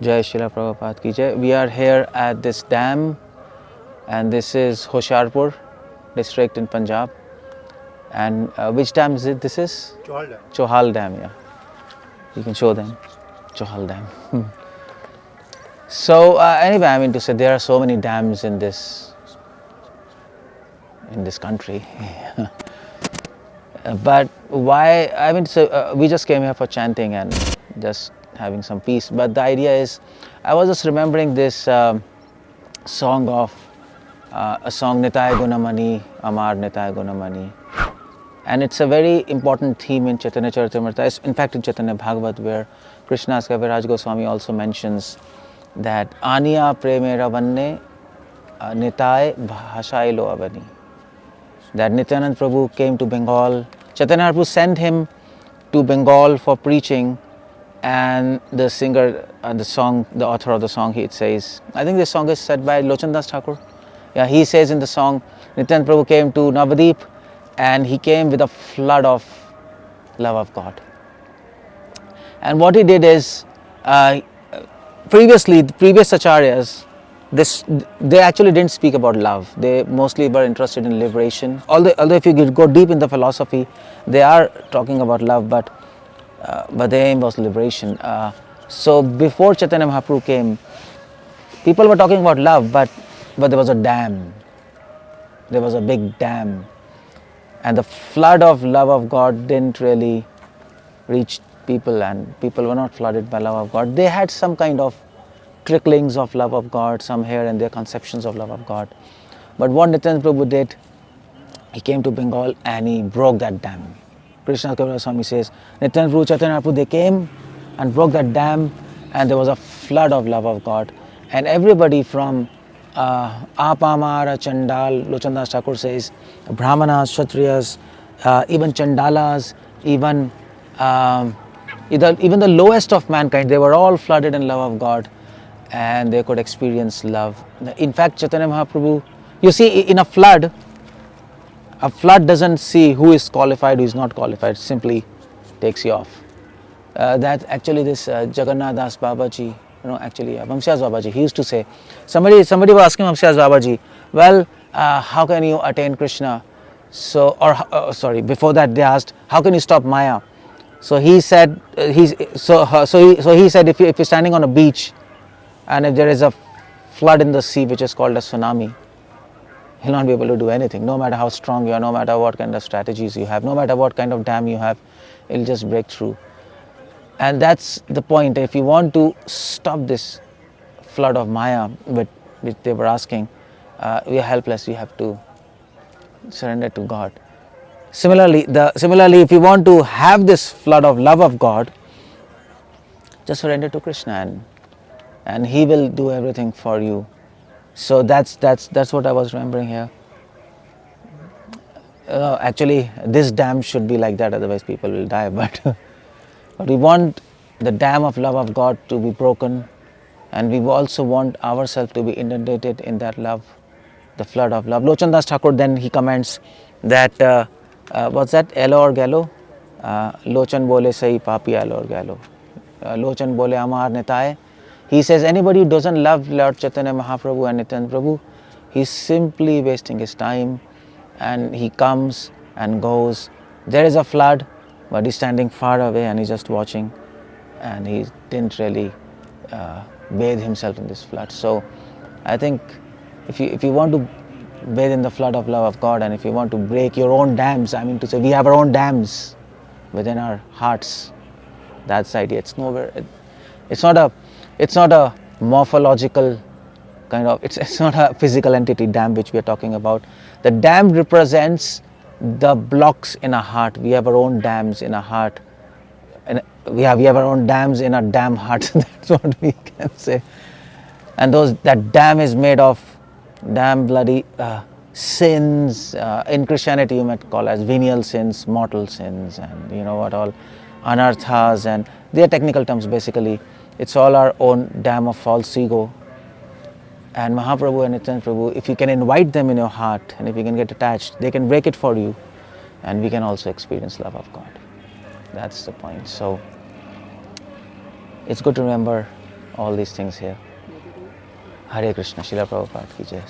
Jai Srila Prabhupada ki Jai. We are here at this dam, and this is Hoshiarpur district in Punjab. And which dam is it? This is? Johal Dam. Johal Dam, yeah. You can show them. Johal Dam. So anyway, I mean to say there are so many dams in this country. But why? I mean, so we just came here for chanting and just having some peace. But the idea is, I was just remembering this song of a song Nitai Gunamani, Amar Nitai Gunamani, and it's a very important theme in Chaitanya Charitamrita. In fact, in Chaitanya Bhagavat, where Krishna's Kaviraj Goswami also mentions that Aniya Premera Vanne Nitai Bhashailo Avani. That Nityanand Prabhu came to Bengal. Chaitanya Prabhu sent him to Bengal for preaching, and the singer, the author of the song, it says, I think this song is said by Lochandas Thakur. Yeah, he says in the song, Nityanand Prabhu came to Navadip and he came with a flood of love of God. And what he did is, previous acharyas, they actually didn't speak about love. They mostly were interested in liberation. Although if you go deep in the philosophy, they are talking about love, but the aim was liberation. So before Chaitanya Mahaprabhu came, people were talking about love, but there was a dam. There was a big dam. And the flood of love of God didn't really reach people, and people were not flooded by love of God. They had some kind of tricklings of love of God, some here and there conceptions of love of God. But what Nityananda Prabhu did, he came to Bengal and he broke that dam. Krishna Consciousness Swami says, Nityananda Prabhu, Chaitanya Prabhu, they came and broke that dam, and there was a flood of love of God. And everybody from Apamara, Chandal, Lochandas Thakur says, Brahmanas, Kshatriyas, even Chandalas, even the lowest of mankind, they were all flooded in love of God, and they could experience love. In fact, Chaitanya Mahaprabhu, you see, in a flood doesn't see who is qualified, who is not qualified, it simply takes you off. That actually this Jagannath Das Babaji, Vamsyas Babaji, he used to say, somebody was asking Vamsyas Babaji, well, how can you attain Krishna? So, before that they asked, how can you stop Maya? So he said, he said, if you're standing on a beach, and if there is a flood in the sea, which is called a tsunami, you'll not be able to do anything. No matter how strong you are, no matter what kind of strategies you have, no matter what kind of dam you have, it'll just break through. And that's the point. If you want to stop this flood of Maya, which they were asking, we are helpless. We have to surrender to God. Similarly, if you want to have this flood of love of God, just surrender to Krishna, and He will do everything for you. So that's what I was remembering here. Actually, this dam should be like that, otherwise people will die. But we want the dam of love of God to be broken, and we also want ourselves to be inundated in that love, the flood of love. Lochandas Thakur, then he comments that, what's that? Elo or Gallo? Lochan bole sahi papi elo or Gallo. Lochan bole amar netaye. He says anybody who doesn't love Lord Chaitanya Mahaprabhu and Nityananda Prabhu, he's simply wasting his time, and he comes and goes. There is a flood, but he's standing far away and he's just watching, and he didn't really bathe himself in this flood. So I think if you want to bathe in the flood of love of God, and if you want to break your own dams, I mean to say, we have our own dams within our hearts. That's the idea. It's nowhere. It's not a morphological kind of. It's not a physical entity, dam, which we are talking about. The dam represents the blocks in our heart. We have our own dams in our heart, and we have our own dams in our damn hearts. That's what we can say. And that dam is made of damn bloody sins. In Christianity, you might call as venial sins, mortal sins, and you know what all, anarthas, and they are technical terms. Basically, it's all our own dam of false ego. And Mahaprabhu and Nityananda Prabhu, if you can invite them in your heart, and if you can get attached, they can break it for you, and we can also experience love of God. That's the point. So it's good to remember all these things here. Hare Krishna, Srila Prabhupada ki jai.